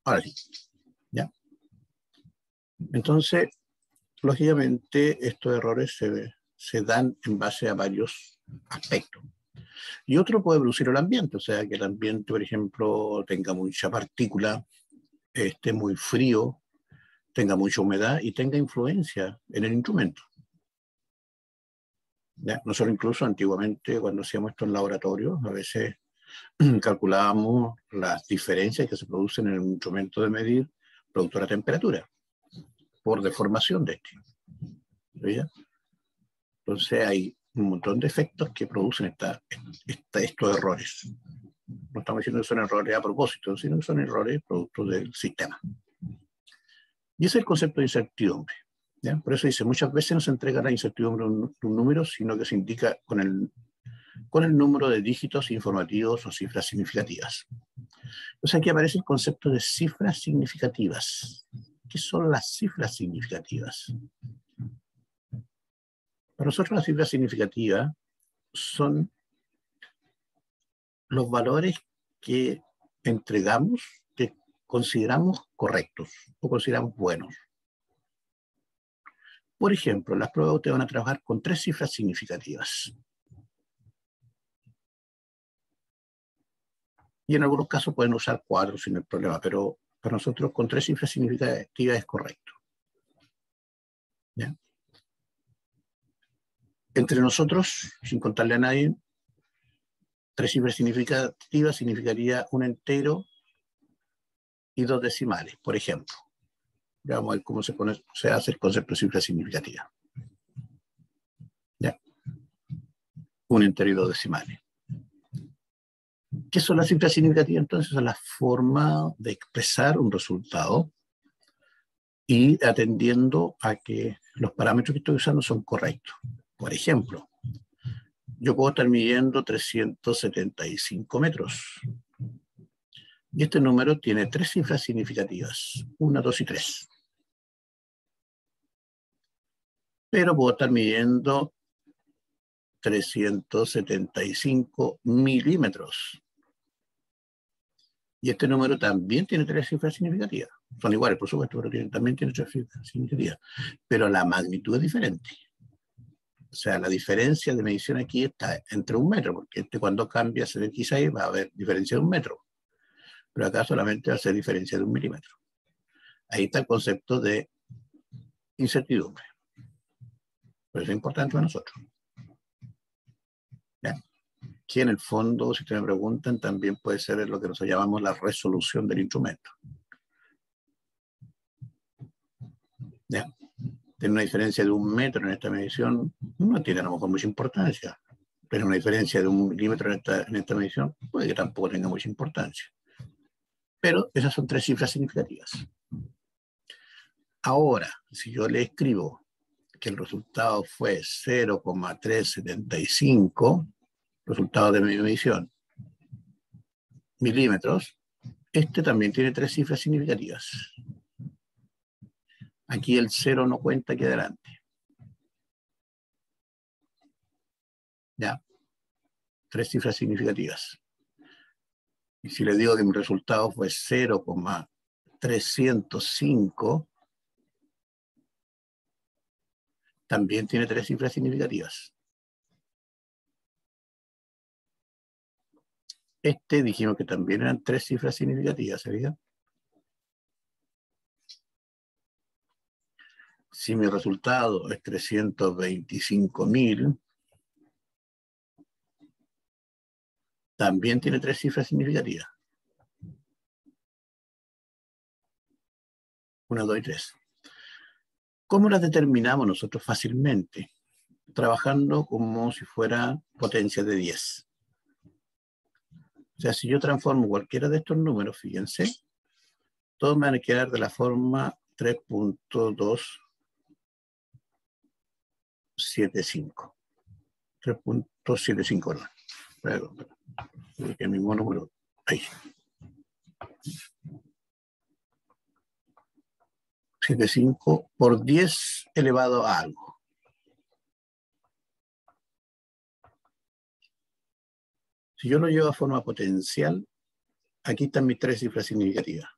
Ahora sí, ¿ya? Entonces, lógicamente, estos errores se dan en base a varios aspectos. Y otro puede producir el ambiente, o sea, que el ambiente, por ejemplo, tenga mucha partícula, esté muy frío, tenga mucha humedad y tenga influencia en el instrumento. ¿Ya? Nosotros incluso antiguamente, cuando hacíamos esto en laboratorio, a veces calculábamos las diferencias que se producen en el instrumento de medir producto de la temperatura, por deformación de este. ¿Ya? Entonces hay un montón de efectos que producen estos errores. No estamos diciendo que son errores a propósito, sino que son errores producto del sistema. Y ese es el concepto de incertidumbre. ¿Ya? Por eso dice, muchas veces no se entrega la incertidumbre de un número, sino que se indica con el número de dígitos informativos o cifras significativas. Entonces aquí aparece el concepto de cifras significativas. ¿Qué son las cifras significativas? Para nosotros las cifras significativas son los valores que entregamos, que consideramos correctos o consideramos buenos. Por ejemplo, las pruebas ustedes van a trabajar con 3 cifras significativas. Y en algunos casos pueden usar 4 sin el problema, pero para nosotros con 3 cifras significativas es correcto. ¿Ya? Entre nosotros, sin contarle a nadie, 3 cifras significativas significaría un entero y 2 decimales, por ejemplo. Ya vamos a ver cómo se hace el concepto de cifra significativa. ¿Ya? Un entero y 2 decimales. ¿Qué son las cifras significativas? Entonces, son la forma de expresar un resultado y atendiendo a que los parámetros que estoy usando son correctos. Por ejemplo, yo puedo estar midiendo 375 metros. Y este número tiene 3 cifras significativas, 1, 2 y 3. Pero puedo estar midiendo 375 milímetros. Y este número también tiene 3 cifras significativas. Son iguales, por supuesto, pero también tiene 3 cifras significativas. Pero la magnitud es diferente. O sea, la diferencia de medición aquí está entre 1 metro, porque cuando cambia a ser X6 va a haber diferencia de 1 metro. Pero acá solamente va a ser diferencia de 1 milímetro. Ahí está el concepto de incertidumbre. Por eso es importante para nosotros. ¿Ya? Que en el fondo, si ustedes me preguntan, también puede ser lo que nosotros llamamos la resolución del instrumento. ¿Ya? Tiene una diferencia de 1 metro en esta medición, no tiene a lo mejor mucha importancia, pero una diferencia de 1 milímetro en esta medición puede que tampoco tenga mucha importancia. Pero esas son 3 cifras significativas. Ahora, si yo le escribo que el resultado fue 0,375, resultado de mi medición, milímetros, este también tiene 3 cifras significativas. Aquí el 0 no cuenta aquí adelante. ¿Ya? 3 cifras significativas. Y si le digo que mi resultado fue 0,305, también tiene 3 cifras significativas. Este dijimos que también eran 3 cifras significativas, ¿sabía? Si mi resultado es 325.000, también tiene 3 cifras significativas. 1, 2 y 3. ¿Cómo las determinamos nosotros fácilmente? Trabajando como si fuera potencia de 10. O sea, si yo transformo cualquiera de estos números, fíjense, todos me van a quedar de la forma 3.275. 3.75, no. Perdón, el mismo número. Ahí. 75 por 10 elevado a algo. Si yo lo llevo a forma potencial, aquí están mis 3 cifras significativas.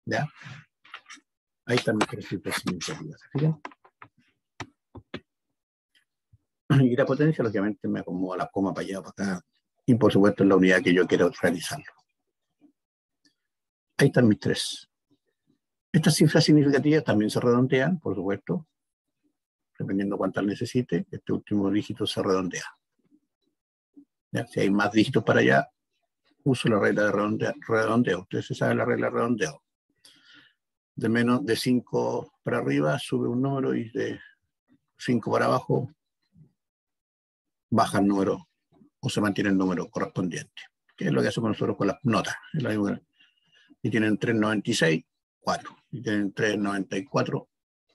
¿Ya? Ahí están mis 3 cifras significativas. ¿Se fijan? Y la potencia, lógicamente, me acomoda la coma para allá, para acá. Y por supuesto, es la unidad que yo quiero realizarlo. Ahí están mis 3. Estas cifras significativas también se redondean, por supuesto, dependiendo cuántas necesite. Este último dígito se redondea. ¿Ya? Si hay más dígitos para allá, uso la regla de redondeo. Ustedes se saben la regla de redondeo. De menos de 5 para arriba sube un número y de 5 para abajo baja el número o se mantiene el número correspondiente, que es lo que hacemos nosotros con las notas. Si tienen 3,96, 4. Si tienen 3,94,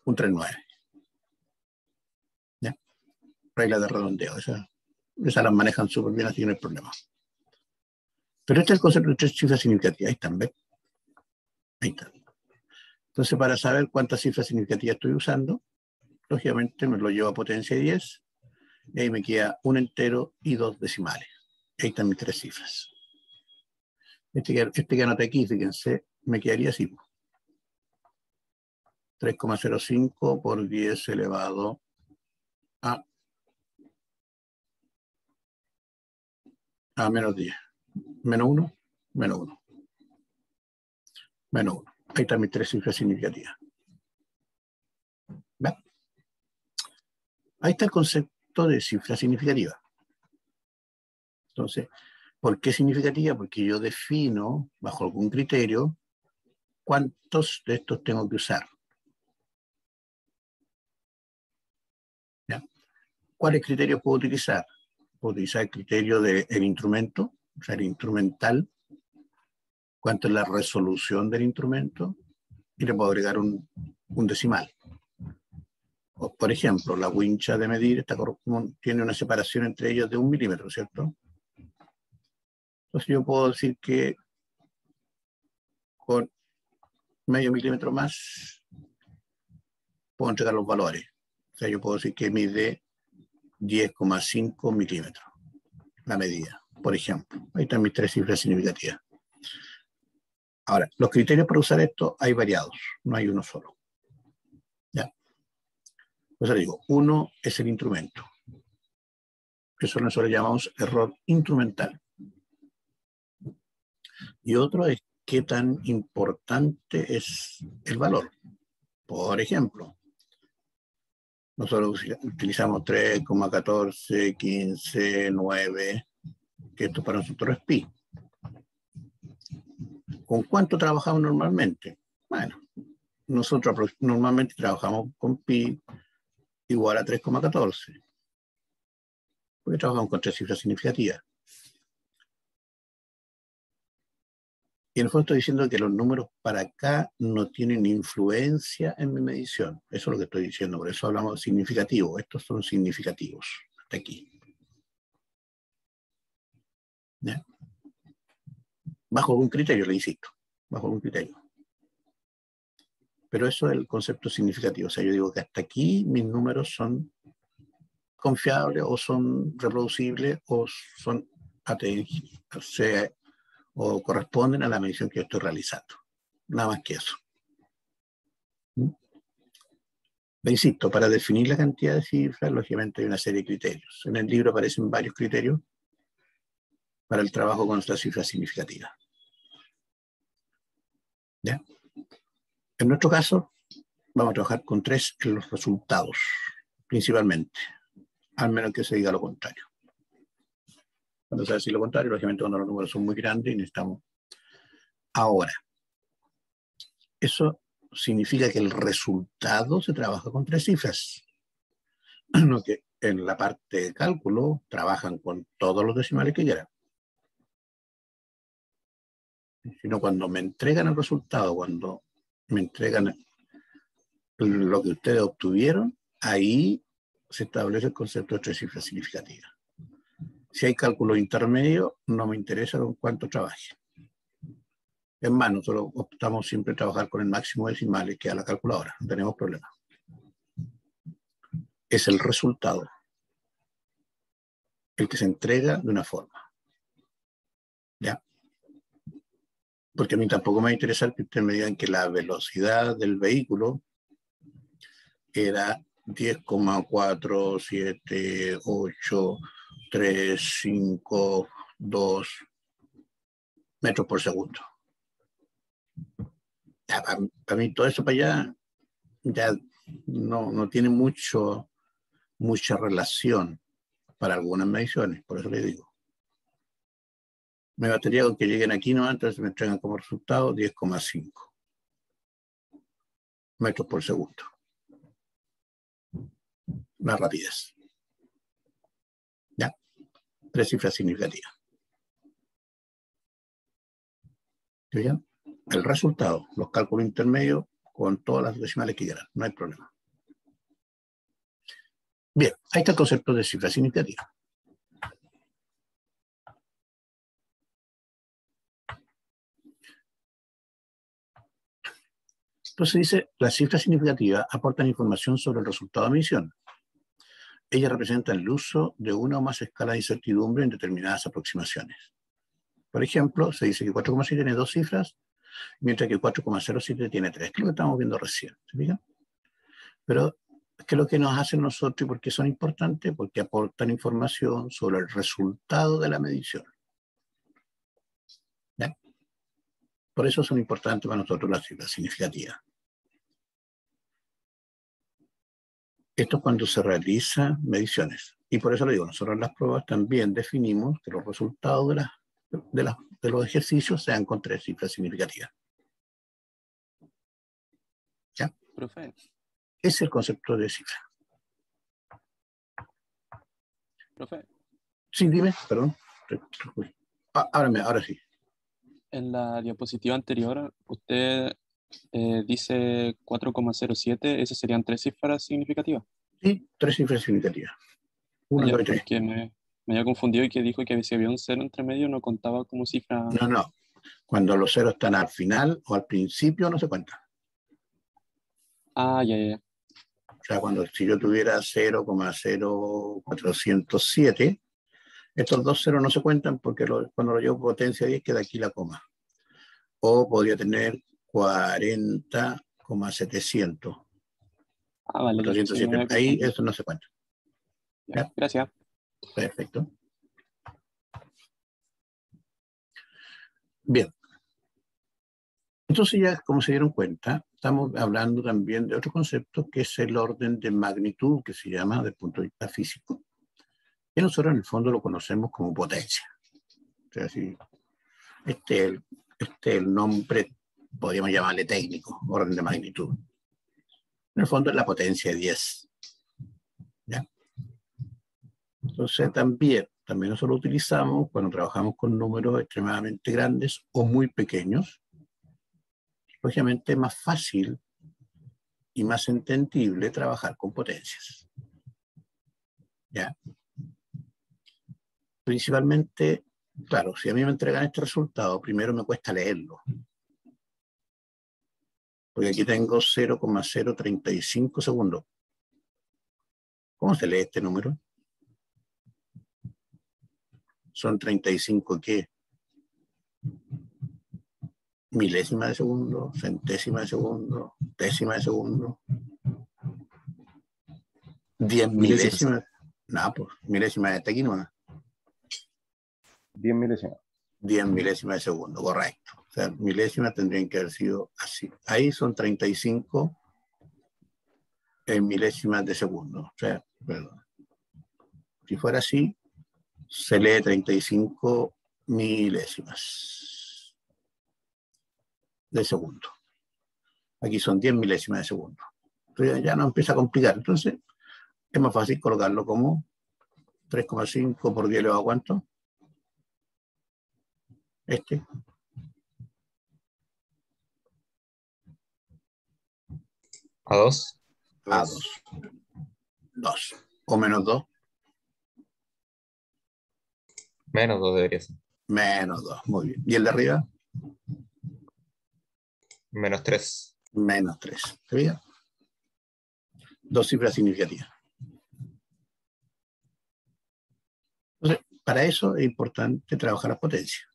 un 3,9. ¿Ya? Regla de redondeo. Esas las manejan súper bien, así que no hay problema. Pero este es el concepto de 3 cifras significativas. Ahí están, ¿ven? Ahí están. Entonces, para saber cuántas cifras significativas estoy usando, lógicamente me lo llevo a potencia 10, y ahí me queda un entero y 2 decimales. Ahí están mis 3 cifras. Este que anoté aquí, fíjense, me quedaría así. 3,05 por 10 elevado a menos 10. Menos 1, menos 1. Menos 1. Ahí están mis 3 cifras significativas. ¿Ven? Ahí está el concepto de cifra significativa. Entonces, ¿por qué significativa? Porque yo defino, bajo algún criterio, cuántos de estos tengo que usar. ¿Ya? ¿Cuáles criterios puedo utilizar? Puedo utilizar el criterio del instrumento, o sea, el instrumental, cuánto es la resolución del instrumento, y le puedo agregar un decimal. O, por ejemplo, la wincha de medir tiene una separación entre ellos de 1 milímetro, ¿cierto? Entonces yo puedo decir que con medio milímetro más puedo entregar los valores. O sea, yo puedo decir que mide 10,5 milímetros la medida, por ejemplo. Ahí están mis 3 cifras significativas. Ahora, los criterios para usar esto hay variados, no hay uno solo. ¿Ya? Entonces digo, uno es el instrumento. Eso nosotros llamamos error instrumental. Y otro es qué tan importante es el valor. Por ejemplo, nosotros utilizamos 3,14, 15, 9, que esto para nosotros es pi. ¿Con cuánto trabajamos normalmente? Bueno, nosotros normalmente trabajamos con pi igual a 3,14. Porque trabajamos con 3 cifras significativas. Y en el fondo estoy diciendo que los números para acá no tienen influencia en mi medición. Eso es lo que estoy diciendo, por eso hablamos de significativo. Estos son significativos, hasta aquí. ¿Ya? Bajo algún criterio, le insisto, bajo algún criterio. Pero eso es el concepto significativo. O sea, yo digo que hasta aquí mis números son confiables o son reproducibles o son o corresponden a la medición que yo estoy realizando. Nada más que eso. Le insisto, para definir la cantidad de cifras, lógicamente hay una serie de criterios. En el libro aparecen varios criterios para el trabajo con esta cifra significativa. ¿Ya? En nuestro caso, vamos a trabajar con 3 en los resultados, principalmente, al menos que se diga lo contrario. Cuando se dice lo contrario, lógicamente cuando los números son muy grandes y necesitamos ahora. Eso significa que el resultado se trabaja con 3 cifras. No que en la parte de cálculo trabajan con todos los decimales que quieran. Sino cuando me entregan el resultado, cuando me entregan lo que ustedes obtuvieron, ahí se establece el concepto de 3 cifras significativas. Si hay cálculo intermedio, no me interesa con cuánto trabaje. Es más, nosotros optamos siempre a trabajar con el máximo decimal que a la calculadora, no tenemos problema. Es el resultado el que se entrega de una forma. ¿Ya? Porque a mí tampoco me va a interesar que ustedes me digan que la velocidad del vehículo era 10,47835 metros por segundo. Para mí todo eso para allá ya no tiene mucha relación para algunas mediciones, por eso le digo. Me bastaría con que lleguen aquí, ¿no? Entonces me traigan como resultado 10,5 metros por segundo. La rapidez. ¿Ya? 3 cifras significativas. ¿Bien? El resultado, los cálculos intermedios con todas las decimales que quieran, no hay problema. Bien, ahí está el concepto de cifra significativa. Entonces dice, las cifras significativas aportan información sobre el resultado de medición. Ellas representan el uso de una o más escalas de incertidumbre en determinadas aproximaciones. Por ejemplo, se dice que 4,6 tiene 2 cifras, mientras que 4,07 tiene 3, que es lo que estamos viendo recién. ¿Se fijan? Pero es que lo que nos hacen nosotros, y por qué son importantes, porque aportan información sobre el resultado de la medición. ¿Ya? Por eso son importantes para nosotros las cifras significativas. Esto es cuando se realizan mediciones. Y por eso le digo, nosotros en las pruebas también definimos que los resultados de los ejercicios sean con 3 cifras significativas. ¿Ya? Profe. Ese es el concepto de cifra. Profe. Sí, dime, perdón. Ahora sí. En la diapositiva anterior, usted dice 4,07, esas serían 3 cifras significativas. Sí, 3 cifras significativas. 1, 2 y 3. Porque me había confundido y que dijo que si había un cero entre medio no contaba como cifra. No. Cuando los ceros están al final o al principio no se cuentan. Ah, ya. O sea, si yo tuviera 0,0407, estos 2 ceros no se cuentan porque cuando lo llevo potencia 10 queda aquí la coma. O podría tener 40,700. Ah, vale. 407. Sí, Ahí eso no se cuenta. ya, gracias. Perfecto. Bien. Entonces ya, como se dieron cuenta, estamos hablando también de otro concepto que es el orden de magnitud, que se llama desde el punto de vista físico, que nosotros en el fondo lo conocemos como potencia. O sea, si este es el nombre, podríamos llamarle técnico, orden de magnitud. En el fondo es la potencia de 10. ¿Ya? Entonces también nosotros lo utilizamos cuando trabajamos con números extremadamente grandes o muy pequeños. Lógicamente es más fácil y más entendible trabajar con potencias. ¿Ya? Principalmente, claro, si a mí me entregan este resultado, primero me cuesta leerlo. Porque aquí tengo 0,035 segundos. ¿Cómo se lee este número? Son 35 ¿qué? Milésima de segundo, centésima de segundo, décima de segundo. 10 milésimas. No, pues milésima de este aquí no. 10 milésimas. 10 milésimas de segundo, correcto. O sea, milésimas tendrían que haber sido así. Ahí son 35 milésimas de segundo. O sea, perdón. Si fuera así, se lee 35 milésimas de segundo. Aquí son 10 milésimas de segundo. Entonces ya no empieza a complicar. Entonces es más fácil colocarlo como 3,5 por 10 elevado a ¿cuánto? Este. A 2. A 2. 2. O menos 2. Menos 2 debería ser. Menos 2. Muy bien. ¿Y el de arriba? Menos 3. Menos 3. ¿Se veía? 2 cifras significativas. Entonces, para eso es importante trabajar las potencias.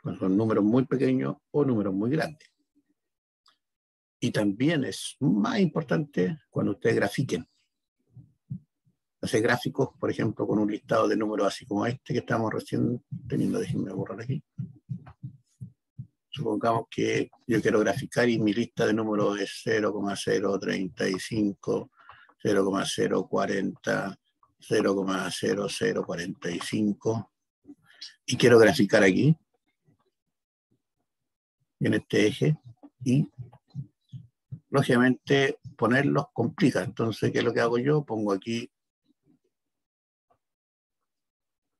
cuando son números muy pequeños o números muy grandes. Y también es más importante cuando ustedes grafiquen. Hacer gráficos, por ejemplo, con un listado de números así como este que estamos recién teniendo. Déjenme borrar aquí. Supongamos que yo quiero graficar y mi lista de números es 0,035, 0,040, 0,0045 y quiero graficar aquí en este eje y lógicamente ponerlos complica. Entonces, ¿qué es lo que hago yo? Pongo aquí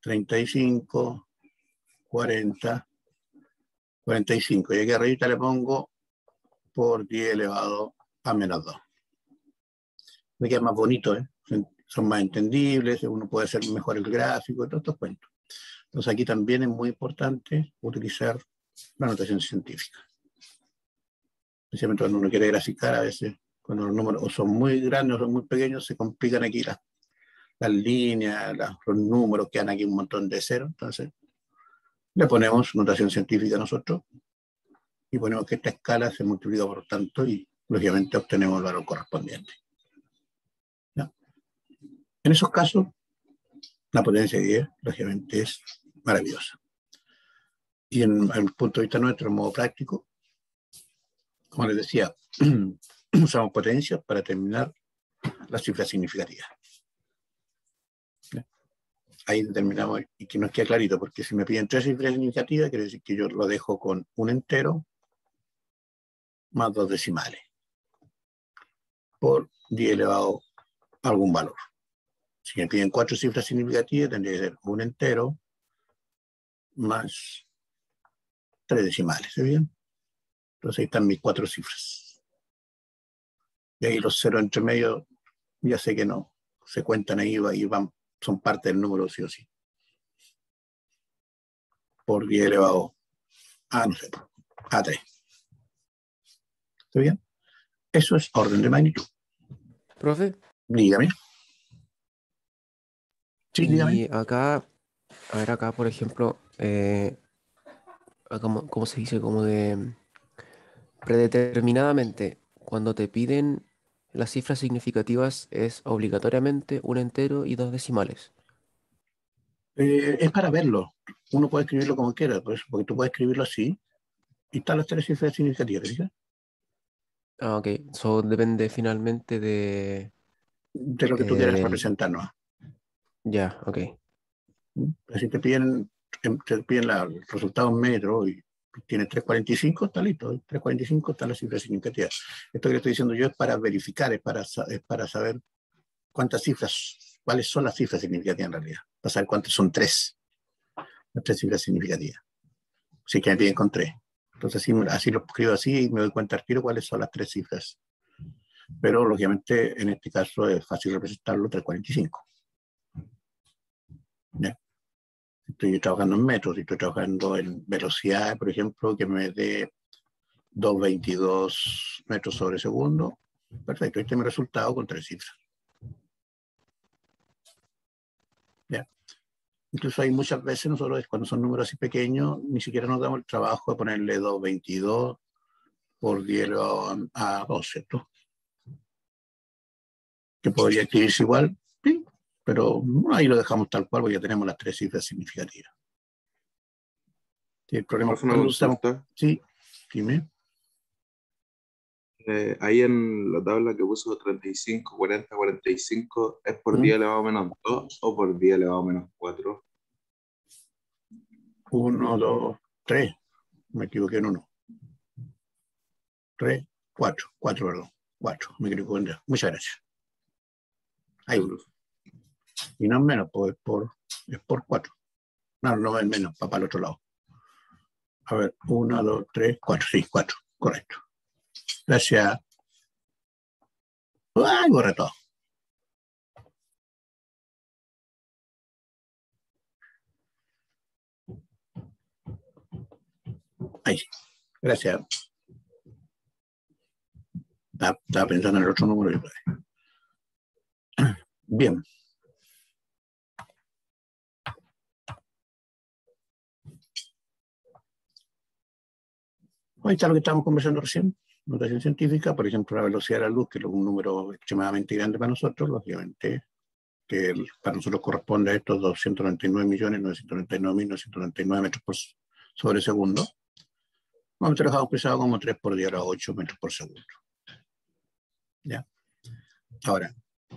35, 40, 45 y aquí arriba le pongo por 10 elevado a menos 2. Me queda más bonito, ¿eh? Son más entendibles, uno puede hacer mejor el gráfico y todos estos cuentos. Entonces aquí también es muy importante utilizar la notación científica. Especialmente cuando uno quiere graficar, a veces cuando los números o son muy grandes o son muy pequeños, se complican aquí las líneas, los números, quedan aquí un montón de ceros. Entonces le ponemos notación científica a nosotros y ponemos que esta escala se multiplica por tanto y lógicamente obtenemos el valor correspondiente. ¿Ya? En esos casos, la potencia de 10, lógicamente, es maravillosa. Y en el punto de vista nuestro, en modo práctico, como les decía, usamos potencias para determinar las cifras significativas. ¿Ya? Ahí determinamos, y que nos queda clarito, porque si me piden 3 cifras significativas, quiere decir que yo lo dejo con un entero más 2 decimales por 10 elevado a algún valor. Si me piden 4 cifras significativas, tendría que ser un entero más 3 decimales, ¿se bien? Entonces ahí están mis 4 cifras. Y ahí los ceros entre medio, ya sé que no, se cuentan ahí y van, son parte del número sí o sí. Por 10 elevado a, no sé, a 3. ¿Está bien? Eso es orden de magnitud. Profe, Dígame. Sí, dígame. y acá, a ver, acá, por ejemplo, ¿cómo se dice? Como de predeterminadamente, cuando te piden las cifras significativas, es obligatoriamente un entero y 2 decimales. Es para verlo. Uno puede escribirlo como quiera, pues, porque tú puedes escribirlo así y están las 3 cifras significativas, ¿sí? Ah, ok. Eso depende finalmente De lo que tú quieras del... representarnos. Ya, ok. Si te piden el resultado en metro y tienes 345, está listo. 345 están las cifras significativas. Esto que le estoy diciendo yo es para verificar, es para saber cuáles son las cifras significativas en realidad. Para saber cuántas son las 3 cifras significativas. Sí que me piden con 3. Entonces así lo escribo así y me doy cuenta al tiro cuáles son las 3 cifras. Pero lógicamente en este caso es fácil representarlo 345. ¿Ya? Estoy trabajando en metros, estoy trabajando en velocidad, por ejemplo, que me dé 2,22 metros sobre segundo. Perfecto, este es mi resultado con 3 cifras. ¿Ya? Incluso hay muchas veces nosotros, cuando son números así pequeños, ni siquiera nos damos el trabajo de ponerle 2,22 por 10 elevado a 2, ¿cierto? Que podría escribirse igual, sí, pero ahí lo dejamos tal cual porque ya tenemos las 3 cifras significativas. Sí, el problema es Profe, una cuando usamos. consulta. Sí, dime. Ahí en la tabla que puso 35, 40, 45, ¿es por 10 elevado a menos 2 o por 10 elevado a menos 4? 1, 2, 3. Me equivoqué en 1. 3, 4. 4, perdón. 4. Me equivoqué en 3. Muchas gracias. Ahí. Y no es menos, pues es por 4. No, no es menos, para el otro lado. A ver, 1, 2, 3, 4. Sí, 4. Correcto. Gracias. ¡Ay, borré todo! Ahí sí. Gracias. Estaba pensando en el otro número. Bien. Ahí está lo que estábamos conversando recién, notación científica, por ejemplo, la velocidad de la luz, que es un número extremadamente grande para nosotros, lógicamente, que para nosotros corresponde a estos 299.999.999 metros sobre segundo. Vamos a trabajar pesado como 3 por 10 a la 8 metros por segundo. ¿Ya? Ahora,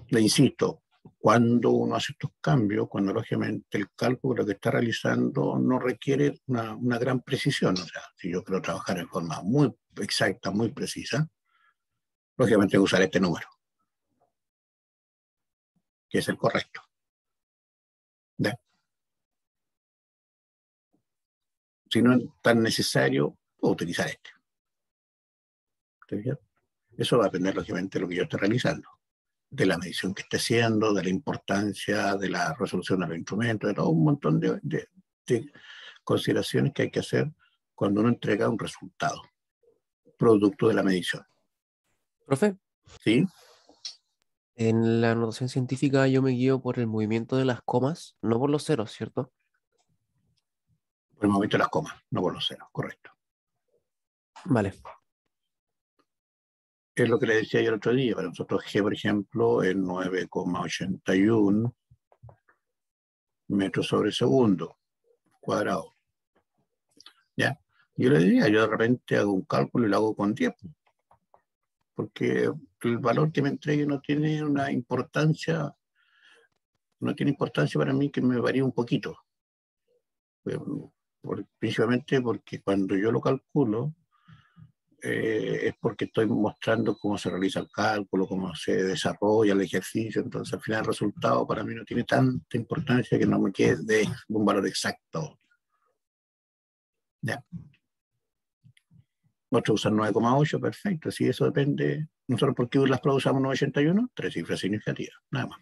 le insisto, cuando uno hace estos cambios, cuando lógicamente el cálculo que está realizando no requiere una gran precisión, o sea, si yo quiero trabajar en forma muy exacta, muy precisa, lógicamente tengo que usar este número, que es el correcto. ¿Ya? Si no es tan necesario, puedo utilizar este. Eso va a depender, lógicamente, de lo que yo esté realizando, de la medición que esté haciendo, de la importancia, de la resolución de los instrumentos, de todo un montón de consideraciones que hay que hacer cuando uno entrega un resultado, producto de la medición. Profe, ¿Sí? en la notación científica yo me guío por el movimiento de las comas, no por los ceros, ¿cierto? Por el momento de las comas, no por los ceros, correcto. Vale. Es lo que le decía yo el otro día. Para nosotros G, por ejemplo, es 9,81 metros sobre segundo cuadrado. ¿Ya? Yo le diría, yo de repente hago un cálculo y lo hago con 10, porque el valor que me entregue no tiene una importancia, no tiene importancia para mí que me varíe un poquito. Principalmente porque cuando yo lo calculo, es porque estoy mostrando cómo se realiza el cálculo, cómo se desarrolla el ejercicio, entonces al final el resultado para mí no tiene tanta importancia que no me quede de un valor exacto. Ya. Otros usan 9,8, perfecto, si eso depende. Nosotros, ¿por qué las pruebas usamos 9,81? 3 cifras significativas, nada más.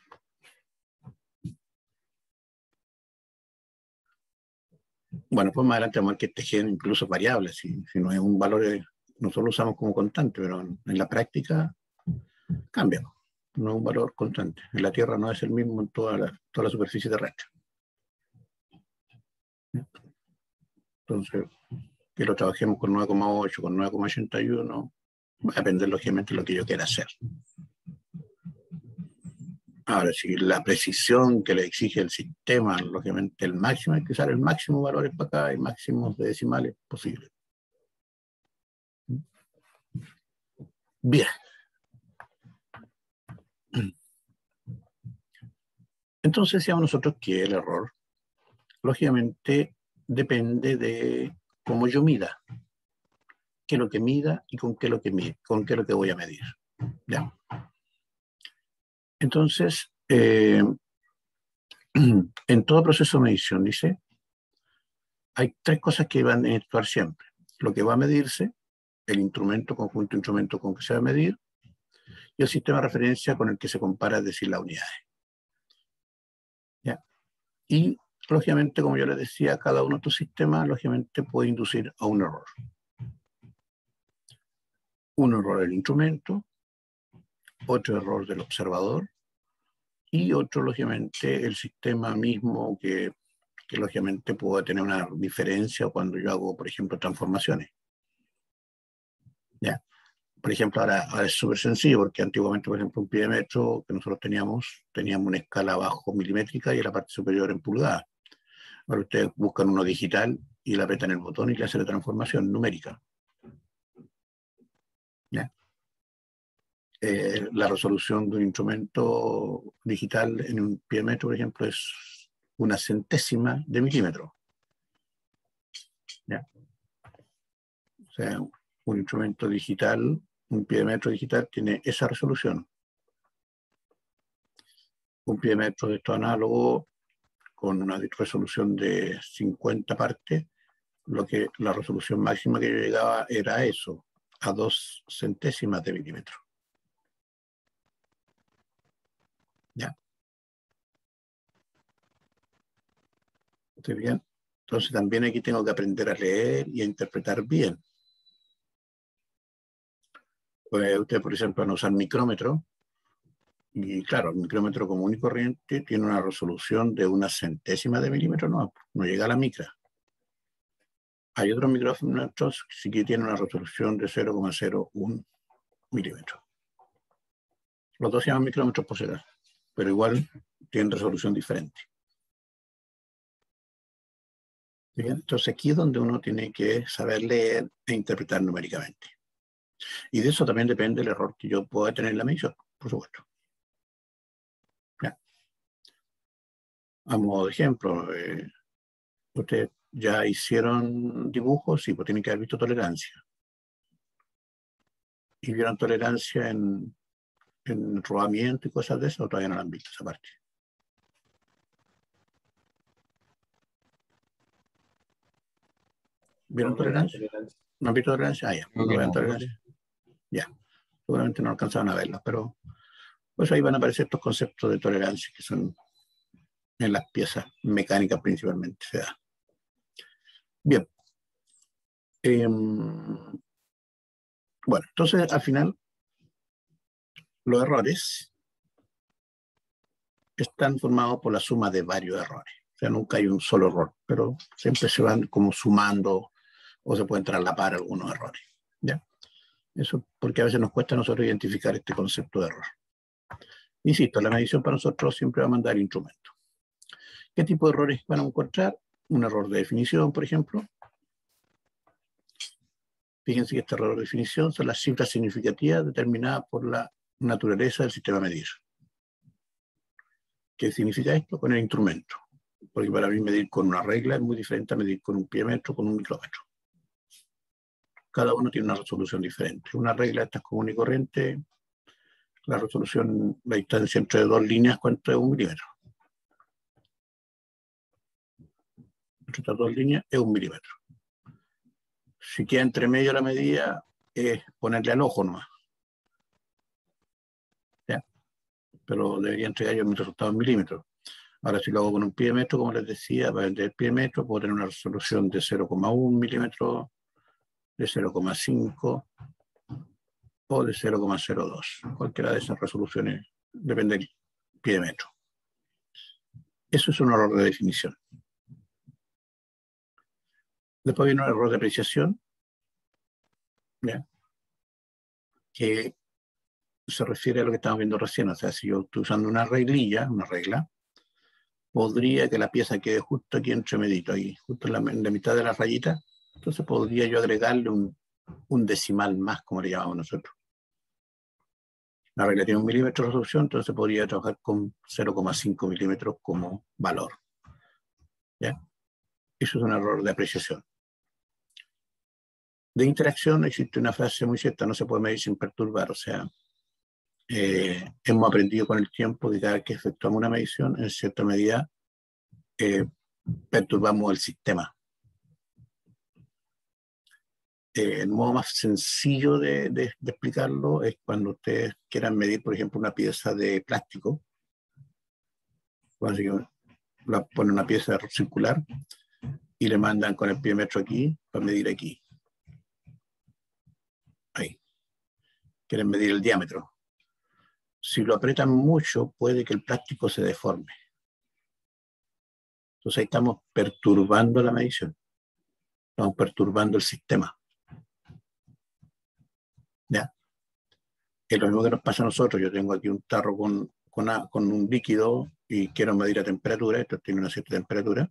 Bueno, pues más adelante vamos a ver que este gen incluso es variable, si no es un valor, nosotros lo usamos como constante, pero en la práctica cambia, no es un valor constante. En la Tierra no es el mismo en toda la superficie terrestre. Entonces, que lo trabajemos con 9,8, con 9,81, va a depender lógicamente de lo que yo quiera hacer. Ahora, si la precisión que le exige el sistema, lógicamente el máximo, hay que usar el máximo de valores para acá y máximos de decimales posibles. Bien. Entonces decíamos nosotros que el error, lógicamente, depende de cómo yo mida, qué es lo que mida y con qué es lo que voy a medir. ¿Ya? Entonces, en todo proceso de medición, dice, hay 3 cosas que van a actuar siempre. Lo que va a medirse, el instrumento, conjunto de instrumentos con que se va a medir, y el sistema de referencia con el que se compara, es decir, las unidades. ¿Ya? Y, lógicamente, como yo les decía, cada uno de estos sistemas, lógicamente, puede inducir a un error. Un error del instrumento, otro error del observador, y otro, lógicamente, el sistema mismo que lógicamente puede tener una diferencia cuando yo hago, por ejemplo, transformaciones. ¿Ya? Por ejemplo, ahora es súper sencillo, porque antiguamente, por ejemplo, un pie de metro que nosotros teníamos una escala abajo milimétrica y en la parte superior en pulgadas. Ahora ustedes buscan uno digital y le apretan el botón y le hacen la transformación numérica. ¿Ya? La resolución de un instrumento digital en un pie de metro, por ejemplo, es 1/100ª de milímetro. ¿Ya? O sea, un instrumento digital, un pie de metro digital, tiene esa resolución. Un pie de metro de estos análogos con una resolución de 50 partes, la resolución máxima que yo llegaba era eso, a 2/100ª de milímetro. ¿Ya? ¿Estoy bien? Entonces también aquí tengo que aprender a leer y a interpretar bien. Pues ustedes, por ejemplo, van a usar micrómetro, y claro, el micrómetro común y corriente tiene una resolución de 1/100ª de milímetro, no llega a la micra. Hay otros micrómetros que sí que tienen una resolución de 0,01 milímetros. Los dos se llaman micrómetros por sedal, pero igual tienen resolución diferente. Bien, entonces aquí es donde uno tiene que saber leer e interpretar numéricamente. Y de eso también depende el error que yo pueda tener en la medición, por supuesto. Ya. A modo de ejemplo, ustedes ya hicieron dibujos y pues tienen que haber visto tolerancia. Y vieron tolerancia en rodamiento y cosas de eso, o todavía no la han visto esa parte. ¿Vieron tolerancia? ¿No han visto tolerancia? Ah, ya. ¿No vean tolerancia? Ya. Seguramente no alcanzaron a verlas, pero pues ahí van a aparecer estos conceptos de tolerancia que son en las piezas mecánicas principalmente se da. Bien. Bueno, entonces al final los errores están formados por la suma de varios errores. O sea, nunca hay un solo error, pero siempre se van como sumando o se pueden traslapar algunos errores. ¿Ya? Eso porque a veces nos cuesta a nosotros identificar este concepto de error. Insisto, la medición para nosotros siempre va a mandar el instrumento. ¿Qué tipo de errores van a encontrar? Un error de definición, por ejemplo. Fíjense que este error de definición son las cifras significativas determinadas por la naturaleza del sistema a medir. ¿Qué significa esto? Con el instrumento. Porque para mí medir con una regla es muy diferente a medir con un piémetro, con un micrómetro. Cada uno tiene una resolución diferente. Una regla esta es común y corriente. La resolución, la distancia entre dos líneas, ¿cuánto es? 1 milímetro. Entre estas dos líneas es 1 milímetro. Si queda entre medio la medida, es ponerle al ojo nomás. ¿Ya? Pero debería entregar yo mi resultado en milímetros. Ahora, si lo hago con un piémetro, como les decía, para el piémetro puedo tener una resolución de 0,1 milímetros, de 0,5 o de 0,02. Cualquiera de esas resoluciones depende del piémetro. Eso es un error de definición. Después viene un error de apreciación, ¿ya? Que se refiere a lo que estamos viendo recién. O sea, si yo estoy usando una reglilla, una regla, podría que la pieza quede justo aquí entre medito, ahí, justo en la mitad de la rayita. Entonces podría yo agregarle un decimal más, como le llamamos nosotros. La regla tiene 1 milímetro de resolución, entonces podría trabajar con 0,5 milímetros como valor. ¿Ya? Eso es un error de apreciación. De interacción existe una frase muy cierta: no se puede medir sin perturbar. O sea, hemos aprendido con el tiempo que cada vez que efectuamos una medición, en cierta medida, perturbamos el sistema. El modo más sencillo de explicarlo es cuando ustedes quieran medir, por ejemplo, una pieza de plástico. Ponen una pieza circular y le mandan con el piémetro aquí para medir aquí. Ahí. Quieren medir el diámetro. Si lo aprietan mucho, puede que el plástico se deforme. Entonces ahí estamos perturbando la medición. Estamos perturbando el sistema. ¿Ya? Es lo mismo que nos pasa a nosotros. Yo tengo aquí un tarro con un líquido y quiero medir la temperatura. Esto tiene una cierta temperatura.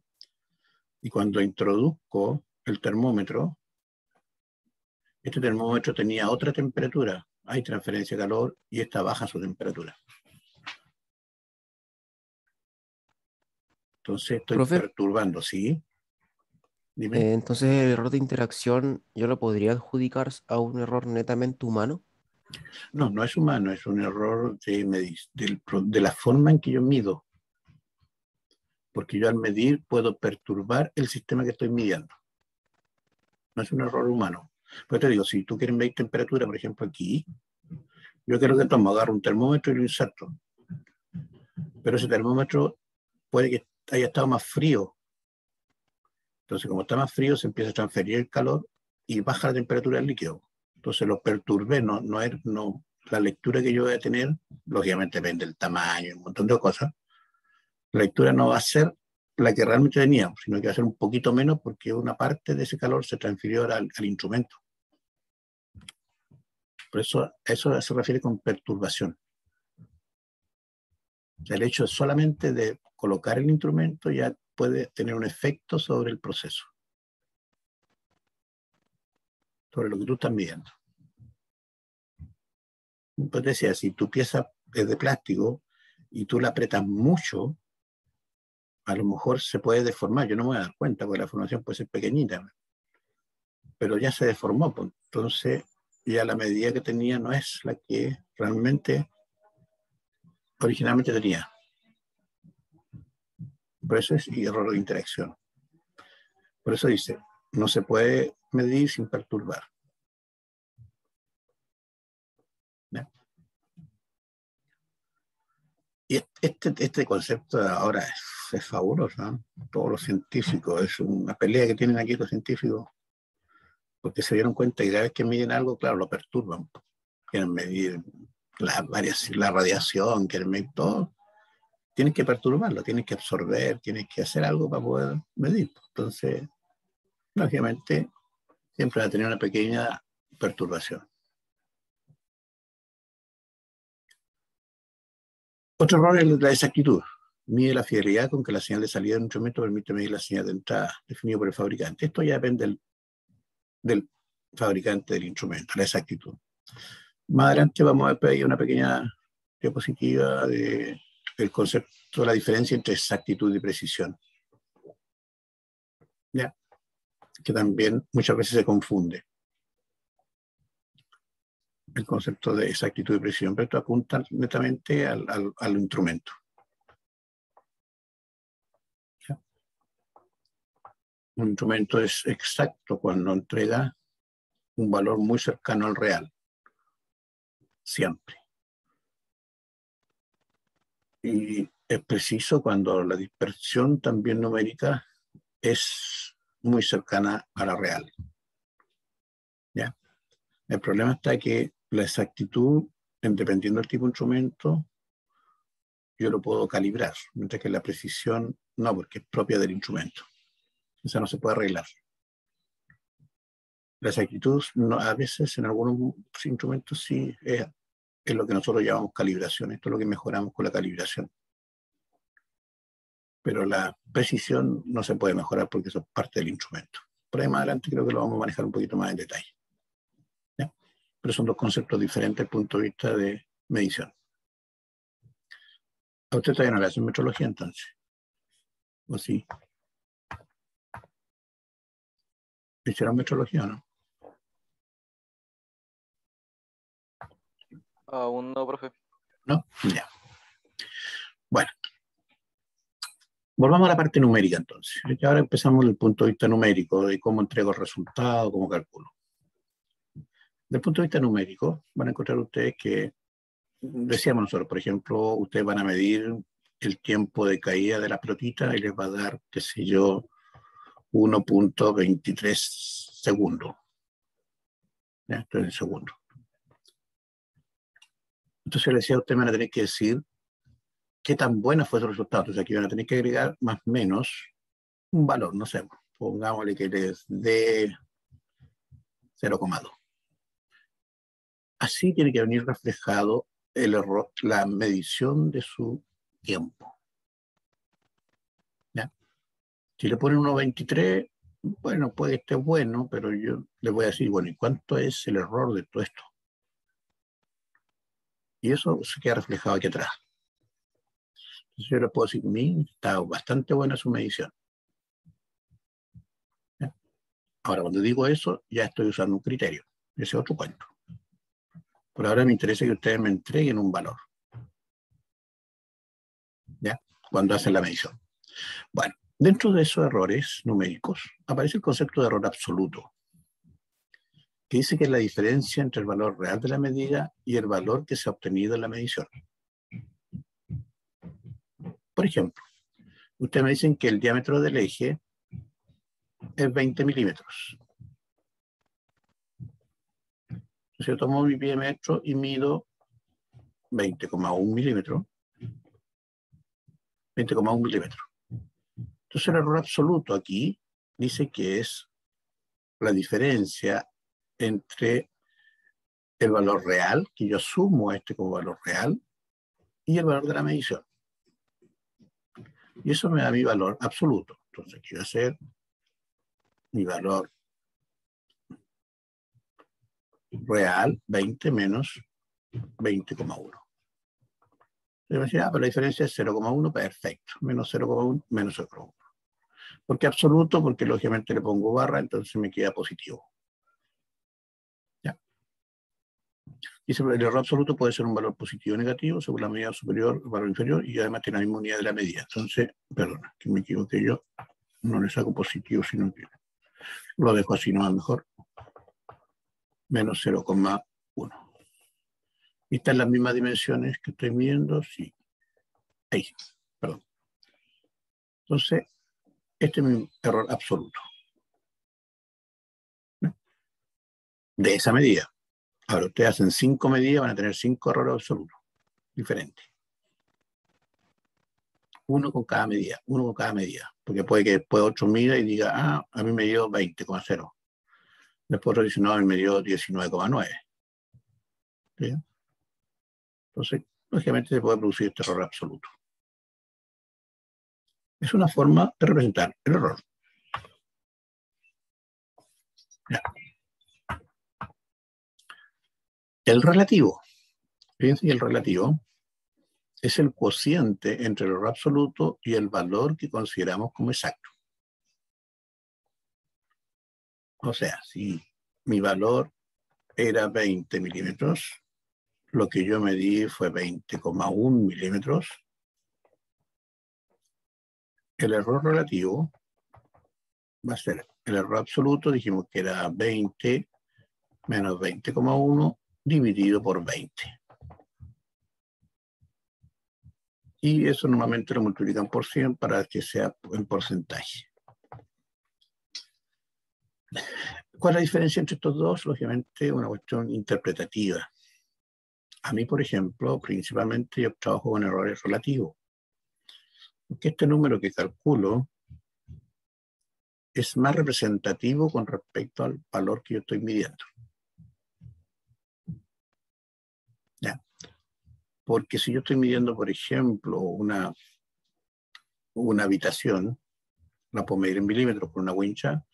Y cuando introduzco el termómetro, este termómetro tenía otra temperatura. Hay transferencia de calor y esta baja su temperatura. Entonces estoy perturbando, ¿sí? Dime. Entonces el error de interacción, ¿yo lo podría adjudicar a un error netamente humano? No, no es humano, es un error de la forma en que yo mido. Porque yo al medir puedo perturbar el sistema que estoy midiendo. No es un error humano. Pero te digo, si tú quieres medir temperatura, por ejemplo aquí, yo quiero que agarro un termómetro y lo inserto. Pero ese termómetro puede que haya estado más frío. Entonces, como está más frío, se empieza a transferir el calor y baja la temperatura del líquido. Entonces lo perturbé, la lectura que yo voy a tener, lógicamente depende del tamaño y un montón de cosas. La lectura no va a ser la que realmente teníamos, sino que va a ser un poquito menos porque una parte de ese calor se transfirió al instrumento. Por eso eso se refiere con perturbación. O sea, el hecho solamente de colocar el instrumento ya puede tener un efecto sobre el proceso, sobre lo que tú estás midiendo. Pues decía, si tu pieza es de plástico y tú la apretas mucho, a lo mejor se puede deformar. Yo no me voy a dar cuenta porque la deformación puede ser pequeñita, pero ya se deformó. Pues. Entonces, ya la medida que tenía no es la que realmente originalmente tenía. Por eso es error de interacción. Por eso dice, no se puede medir sin perturbar. ¿Ya? Y este concepto ahora es fabuloso, ¿no? Todos los científicos, es una pelea que tienen aquí los científicos, porque se dieron cuenta que cada vez que miden algo, claro, lo perturban. Quieren medir la radiación, quieren medir todo. Tienes que perturbarlo, tienes que absorber, tienes que hacer algo para poder medir. Entonces, lógicamente, siempre va a tener una pequeña perturbación. Otro error es la exactitud. Mide la fidelidad con que la señal de salida de un instrumento permite medir la señal de entrada, definido por el fabricante. Esto ya depende del fabricante del instrumento, la exactitud. Más adelante vamos a ver una pequeña diapositiva del concepto de la diferencia entre exactitud y precisión. ¿Ya? Que también muchas veces se confunde el concepto de exactitud y precisión, pero esto apunta netamente al instrumento. ¿Ya? Un instrumento es exacto cuando entrega un valor muy cercano al real, siempre. Y es preciso cuando la dispersión también numérica es muy cercana a la real. ¿Ya? El problema está que la exactitud, dependiendo del tipo de instrumento, yo lo puedo calibrar, mientras que la precisión no, porque es propia del instrumento. Esa no se puede arreglar. La exactitud, no, a veces en algunos instrumentos sí es lo que nosotros llamamos calibración. Esto es lo que mejoramos con la calibración. Pero la precisión no se puede mejorar porque eso es parte del instrumento. Por ahí más adelante creo que lo vamos a manejar un poquito más en detalle. ¿Ya? Pero son dos conceptos diferentes desde el punto de vista de medición. ¿A usted todavía no le hacen metrología entonces? ¿O sí? ¿Le hicieron metrología o no? Aún no, profe. ¿No? Ya. Bueno. Volvamos a la parte numérica entonces. Ahora empezamos desde el punto de vista numérico, de cómo entrego el resultado, cómo calculo. Desde el punto de vista numérico, van a encontrar ustedes que, decíamos nosotros, por ejemplo, ustedes van a medir el tiempo de caída de la pelotita y les va a dar, qué sé yo, 1.23 segundos. ¿Ya? Esto es en segundos. Entonces les decía, ustedes van a tener que decir qué tan bueno fue su resultado. Entonces aquí van a tener que agregar más o menos un valor, no sé, pongámosle que les dé 0,2. Así tiene que venir reflejado el error, la medición de su tiempo. ¿Ya? Si le ponen 1.23, bueno, puede que esté bueno, pero yo le voy a decir, bueno, ¿y cuánto es el error de todo esto? Y eso se queda reflejado aquí atrás. Entonces yo le puedo decir, está bastante buena su medición. ¿Ya? Ahora, cuando digo eso, ya estoy usando un criterio. Ese es otro cuento. Por ahora me interesa que ustedes me entreguen un valor. ¿Ya? Cuando hacen la medición. Bueno, dentro de esos errores numéricos aparece el concepto de error absoluto, que dice que es la diferencia entre el valor real de la medida y el valor que se ha obtenido en la medición. Por ejemplo, ustedes me dicen que el diámetro del eje es 20 milímetros. Entonces yo tomo mi pie de metro y mido 20,1 milímetros. 20,1 milímetros. Entonces Entonces el error absoluto aquí dice que es la diferencia entre el valor real, que yo asumo este como valor real, y el valor de la medición. Y eso me da mi valor absoluto. Entonces aquí va a ser mi valor real, 20 menos 20,1. Y me decía, pero la diferencia es 0,1, perfecto. Menos 0,1, menos 0,1. ¿Por qué absoluto? Porque lógicamente le pongo barra, entonces me queda positivo. ¿Ya? Y el error absoluto puede ser un valor positivo o negativo según la medida superior, el valor inferior, y además tiene la misma unidad de la medida. Entonces, perdona, que me equivoqué yo. No le saco positivo, sino que lo dejo así, no es mejor. Menos 0,1. ¿Y están las mismas dimensiones que estoy midiendo? Sí. Ahí, perdón. Entonces, este es mi error absoluto. De esa medida. Ahora, ustedes hacen 5 medidas, van a tener 5 errores absolutos diferentes. Uno con cada medida, uno con cada medida. Porque puede que después otro mida y diga, ah, a mí me dio 20,0. Después otro dice, no, a mí me dio 19,9. ¿Sí? Entonces, lógicamente se puede producir este error absoluto. Es una forma de representar el error. Ya. El relativo. Fíjense que el relativo es el cociente entre el error absoluto y el valor que consideramos como exacto. O sea, si mi valor era 20 milímetros, lo que yo medí fue 20,1 milímetros. El error relativo va a ser el error absoluto, dijimos que era 20 menos 20,1 dividido por 20. Y eso normalmente lo multiplican por 100 para que sea en porcentaje. ¿Cuál es la diferencia entre estos dos? Lógicamente una cuestión interpretativa. A mí, por ejemplo, principalmente yo trabajo con errores relativos. Porque este número que calculo es más representativo con respecto al valor que yo estoy midiendo. ¿Ya? Porque si yo estoy midiendo, por ejemplo, una habitación, la puedo medir en milímetros con una wincha,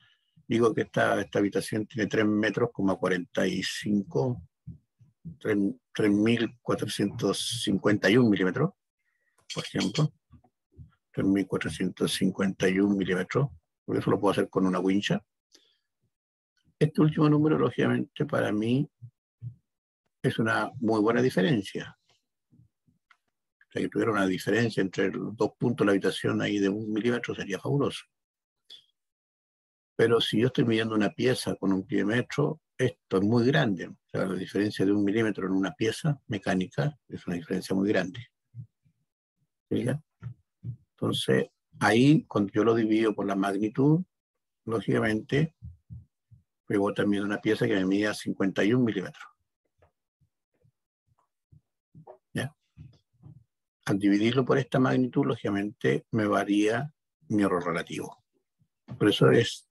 digo que esta habitación tiene 3 metros, 45, 3.451 milímetros, por ejemplo. 3.451 milímetros, por eso lo puedo hacer con una wincha. Este último número, lógicamente, para mí es una muy buena diferencia. O sea, que tuviera una diferencia entre los dos puntos de la habitación ahí de 1 milímetro sería fabuloso. Pero si yo estoy midiendo una pieza con un pie metro, esto es muy grande. O sea, la diferencia de 1 milímetro en una pieza mecánica es una diferencia muy grande. ¿Sí? Entonces, ahí, cuando yo lo divido por la magnitud, lógicamente, luego también una pieza que me mida 51 milímetros. ¿Ya? Al dividirlo por esta magnitud, lógicamente, me varía mi error relativo. Por eso es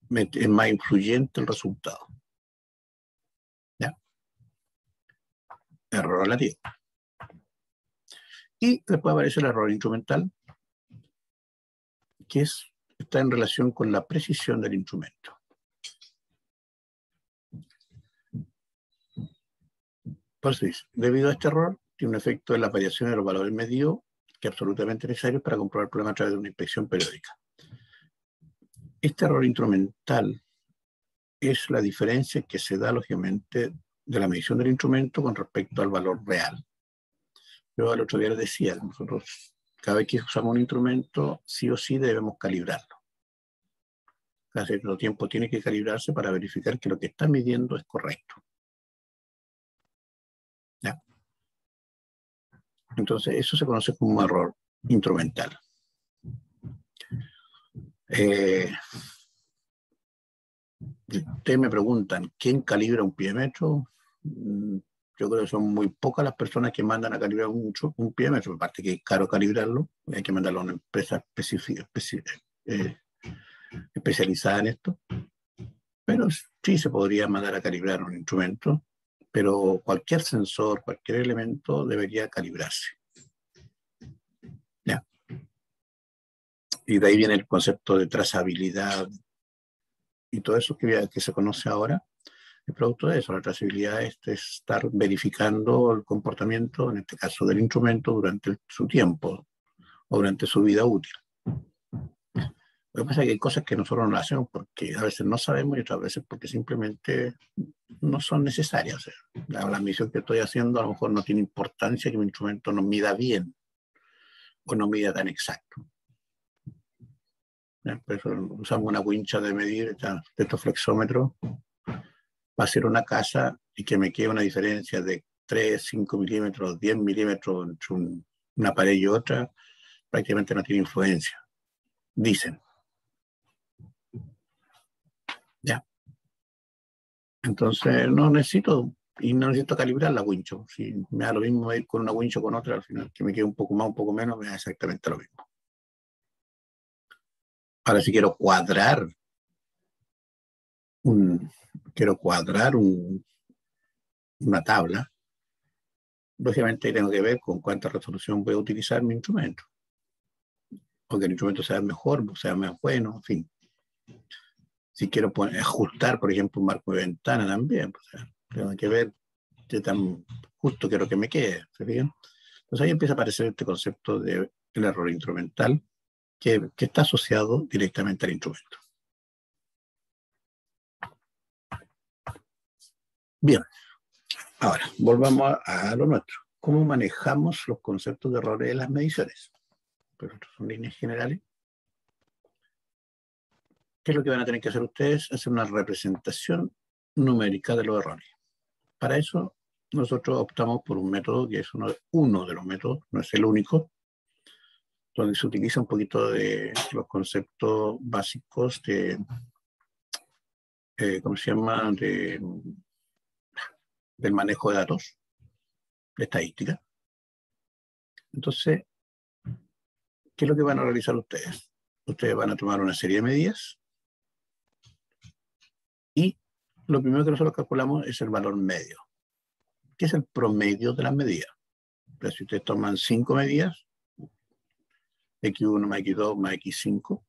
más influyente el resultado. ¿Ya? Error relativo. Y después aparece el error instrumental, que está en relación con la precisión del instrumento. Por eso dice, debido a este error, tiene un efecto en la variación de los valores medidos que es absolutamente necesario para comprobar el problema a través de una inspección periódica. Este error instrumental es la diferencia que se da, lógicamente, de la medición del instrumento con respecto al valor real. Yo el otro día les decía, nosotros cada vez que usamos un instrumento, sí o sí debemos calibrarlo. Cada cierto tiempo tiene que calibrarse para verificar que lo que está midiendo es correcto. ¿Ya? Entonces, eso se conoce como un error instrumental. Ustedes me preguntan, ¿quién calibra un pie metro? Yo creo que son muy pocas las personas que mandan a calibrar un piémetro, aparte que es caro calibrarlo, hay que mandarlo a una empresa especializada en esto, pero sí se podría mandar a calibrar un instrumento, pero cualquier sensor, cualquier elemento debería calibrarse. ¿Ya? Y de ahí viene el concepto de trazabilidad y todo eso que se conoce ahora. El producto de eso, la trazabilidad es estar verificando el comportamiento, en este caso del instrumento, durante su tiempo o durante su vida útil. Lo que pasa es que hay cosas que nosotros no hacemos porque a veces no sabemos y otras veces porque simplemente no son necesarias. O sea, la misión que estoy haciendo a lo mejor no tiene importancia que mi instrumento no mida bien o no mida tan exacto. Por eso usamos una wincha de medir, de estos flexómetros, va a ser una casa y que me quede una diferencia de 3, 5 milímetros, 10 milímetros entre una pared y otra, prácticamente no tiene influencia. Dicen. Ya. Entonces no necesito calibrar la wincho. Si me da lo mismo ir con una wincho o con otra, al final que me quede un poco más, un poco menos, me da exactamente lo mismo. Ahora si quiero cuadrar una tabla, lógicamente tengo que ver con cuánta resolución voy a utilizar mi instrumento. O que el instrumento sea mejor, sea más bueno, en fin. Si quiero ajustar, por ejemplo, un marco de ventana también, o sea, tengo que ver qué tan justo quiero que me quede. ¿Se fijan? Entonces ahí empieza a aparecer este concepto del error instrumental que está asociado directamente al instrumento. Bien, ahora volvamos a lo nuestro. ¿Cómo manejamos los conceptos de errores de las mediciones? Pero estas son líneas generales. ¿Qué es lo que van a tener que hacer ustedes? Hacer una representación numérica de los errores. Para eso, nosotros optamos por un método que es uno de los métodos, no es el único, donde se utiliza un poquito de los conceptos básicos de, ¿cómo se llama?, del manejo de datos, de estadística. Entonces, ¿qué es lo que van a realizar ustedes? Ustedes van a tomar una serie de medidas y lo primero que nosotros calculamos es el valor medio. ¿Qué es el promedio de las medidas? Entonces, si ustedes toman 5 medidas, X1 más X2 más X5,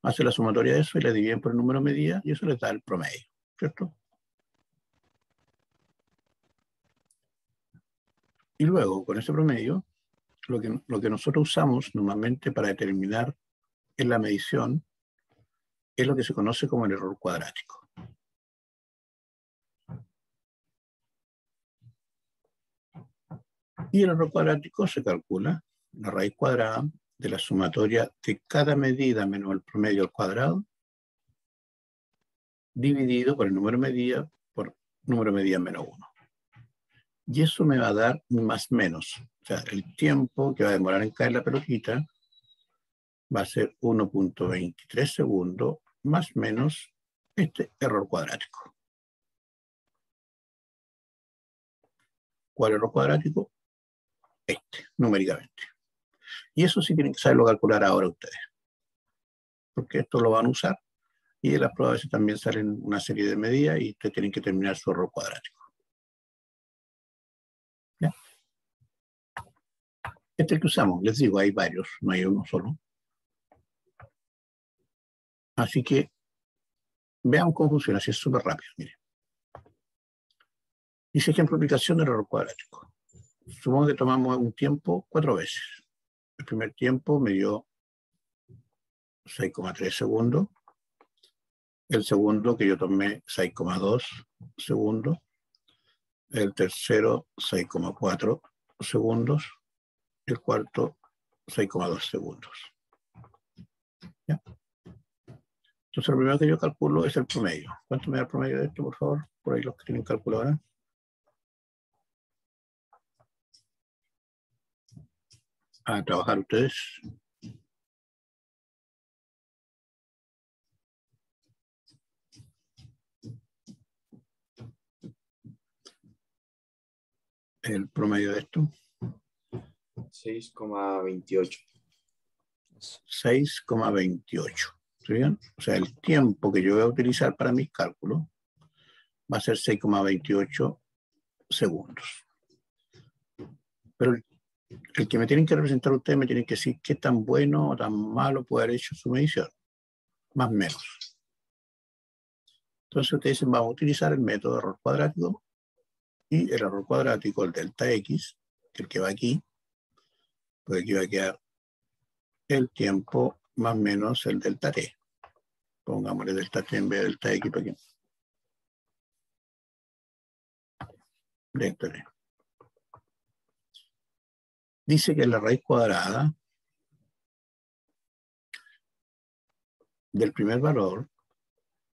hace la sumatoria de eso y la dividen por el número de medidas y eso les da el promedio, ¿cierto? Y luego, con ese promedio, lo que nosotros usamos normalmente para determinar en la medición es lo que se conoce como el error cuadrático. Y el error cuadrático se calcula la raíz cuadrada de la sumatoria de cada medida menos el promedio al cuadrado, dividido por el número de medidas por número de medidas menos 1. Y eso me va a dar más menos. O sea, el tiempo que va a demorar en caer la pelotita va a ser 1.23 segundos más menos este error cuadrático. ¿Cuál error cuadrático? Este, numéricamente. Y eso sí tienen que saberlo calcular ahora ustedes. Porque esto lo van a usar y en las pruebas también salen una serie de medidas y ustedes tienen que terminar su error cuadrático. ¿Ya? Este es el que usamos. Les digo, hay varios, no hay uno solo. Así que veamos cómo funciona, así es súper rápido. Miren. Dice ejemplo aplicación del error cuadrático. Supongo que tomamos un tiempo 4 veces. El primer tiempo me dio 6,3 segundos. El segundo que yo tomé 6,2 segundos. El tercero 6,4 segundos. El cuarto 6,2 segundos. ¿Ya? Entonces lo primero que yo calculo es el promedio. ¿Cuánto me da el promedio de esto, por favor? Por ahí los que tienen calculadora. A trabajar ustedes. el promedio de esto. 6,28. 6,28. ¿Sí bien? O sea, el tiempo que yo voy a utilizar para mis cálculos va a ser 6,28 segundos. Pero el que me tienen que representar ustedes me tienen que decir qué tan bueno o tan malo puede haber hecho su medición. Más o menos. Entonces ustedes dicen, vamos a utilizar el método de error cuadrático y el error cuadrático, el delta X, que el que va aquí, pues aquí va a quedar el tiempo más menos el delta T. Pongámosle delta T en vez de delta X para aquí. Delta T. Dice que la raíz cuadrada del primer valor,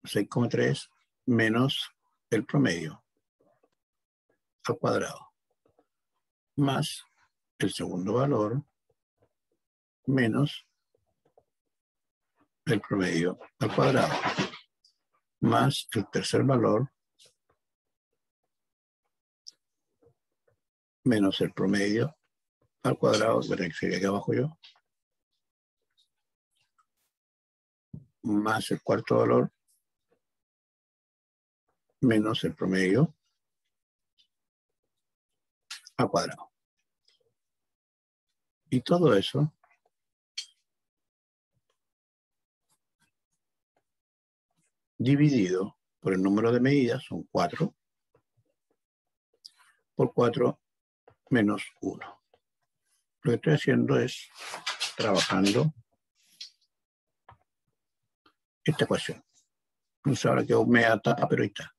6,3, menos el promedio al cuadrado, más el segundo valor, menos el promedio al cuadrado, más el tercer valor, menos el promedio al cuadrado, que sería aquí abajo yo, más el cuarto valor, menos el promedio al cuadrado. Y todo eso dividido por el número de medidas, son 4, por 4 menos 1. Lo que estoy haciendo es trabajando esta ecuación. Entonces ahora quedó media tapa, pero ahí está.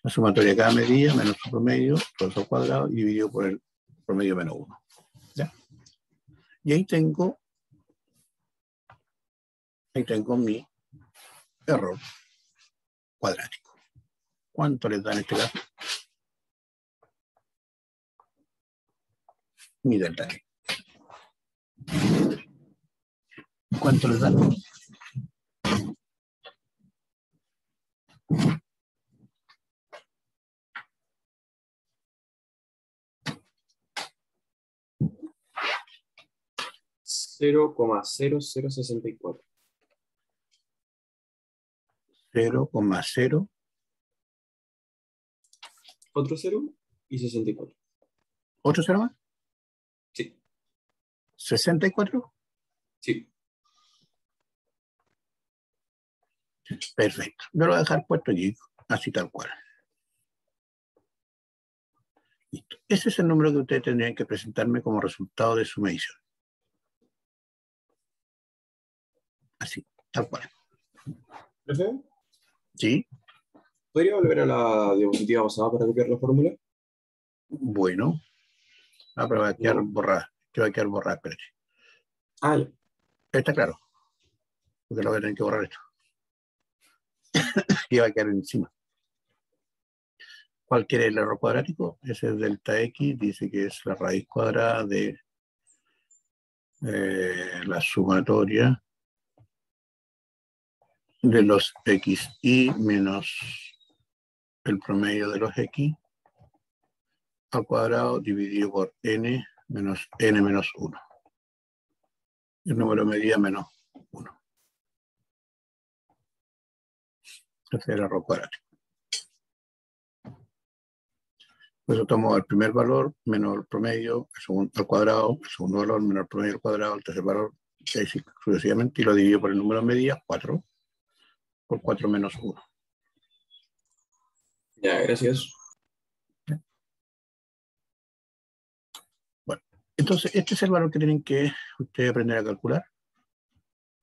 La sumatoria de cada medida menos su promedio, todo eso al cuadrado, dividido por el promedio menos 1. ¿Ya? Y ahí tengo mi error cuadrático. ¿Cuánto les da en este caso? Mi delta T. ¿Cuánto les da? $0,0064. 0,0. Otro 0 y 64. ¿Otro cero más? Sí. 64. Sí. Perfecto. Yo lo voy a dejar puesto allí, así tal cual. Listo. Ese es el número que ustedes tendrían que presentarme como resultado de su medición. Así, tal cual. ¿Profe? ¿Sí? ¿Podría volver a la diapositiva pasada para copiar la fórmula? Bueno. Ah, pero va a quedar No. borrada. Que va a quedar borrada, espérate. Ah, ya. Está claro. Porque lo voy a tener que borrar esto. Y va a quedar encima. ¿Cuál quiere el error cuadrático? Ese es delta X, dice que es la raíz cuadrada de la sumatoria de los xy menos el promedio de los x al cuadrado dividido por n menos 1. El número de medida menos 1. Ese es el error cuadrático. Por eso tomo el primer valor menos el promedio, el segundo al cuadrado, el segundo valor menos el promedio al cuadrado, el tercer valor, y así sucesivamente, y lo divido por el número de medidas, 4, por 4 menos 1. Ya, gracias. Bueno, entonces este es el valor que tienen que ustedes aprender a calcular.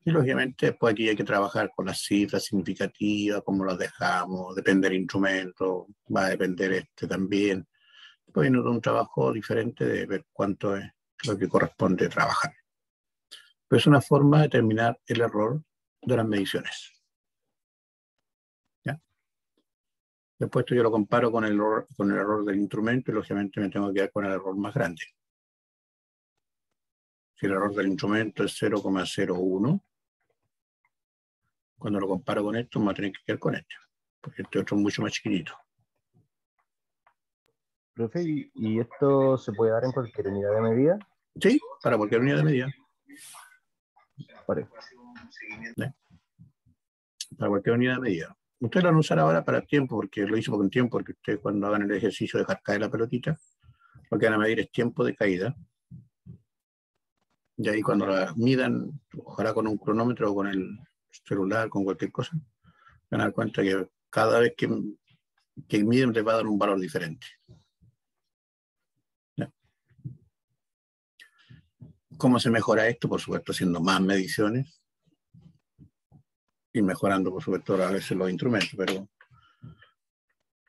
Y lógicamente después aquí hay que trabajar con las cifras significativas, cómo las dejamos, depende del instrumento, va a depender este también. Pues viene un trabajo diferente de ver cuánto es lo que corresponde trabajar. Pero es una forma de determinar el error de las mediciones. ¿Ya? Después esto yo lo comparo con el error del instrumento y lógicamente me tengo que quedar con el error más grande. Si el error del instrumento es 0,01, cuando lo comparo con esto me voy a tener que quedar con este, porque este otro es mucho más chiquitito. Profe, ¿y esto se puede dar en cualquier unidad de medida? Sí, para cualquier unidad de medida. Vale. Para cualquier unidad de medida. Ustedes lo van a usar ahora para tiempo, porque lo hizo con tiempo, porque ustedes cuando hagan el ejercicio de dejar caer la pelotita, lo que van a medir es tiempo de caída. Y ahí cuando la midan, ojalá con un cronómetro o con el celular, con cualquier cosa, van a dar cuenta que cada vez que miden les va a dar un valor diferente. ¿Ya? ¿Cómo se mejora esto? Por supuesto, haciendo más mediciones y mejorando, por supuesto, a veces los instrumentos, pero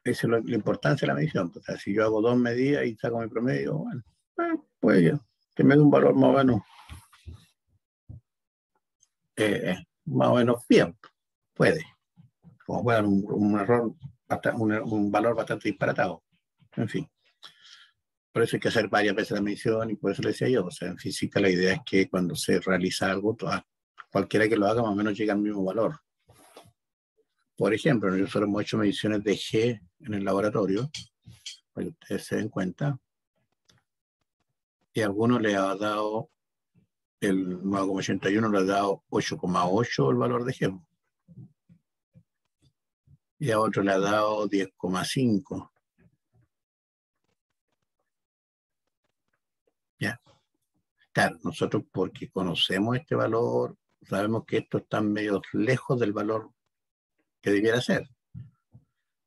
esa es la importancia de la medición. O sea, si yo hago 2 medidas y saco mi promedio, bueno, pues que me dé un valor más o menos bien, puede. Como puede dar un error, un valor bastante disparatado. En fin. Por eso hay que hacer varias veces la medición y por eso le decía yo, o sea, en física la idea es que cuando se realiza algo, cualquiera que lo haga más o menos llega al mismo valor. Por ejemplo, nosotros hemos hecho mediciones de G en el laboratorio, para que ustedes se den cuenta, y a algunos le ha dado, el 9,81 le ha dado 8,8 el valor de G, y a otro le ha dado 10,5. ¿Ya? Claro, nosotros porque conocemos este valor, sabemos que esto está medio lejos del valor que debiera ser.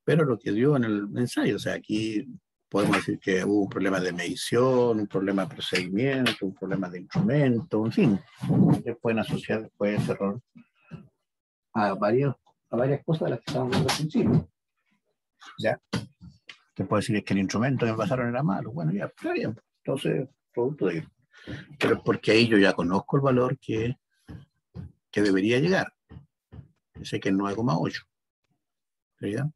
Pero lo que dio en el ensayo, o sea, aquí podemos decir que hubo un problema de medición, un problema de procedimiento, un problema de instrumento, en fin. Ustedes pueden asociar después ese error a varias cosas de las que estamos viendo al principio. ¿Ya? Te puede decir que el instrumento que me pasaron era malo. Bueno, ya, está bien. Entonces, producto de ello. Pero es porque ahí yo ya conozco el valor que debería llegar. Sé que es 9,8. ¿Ya?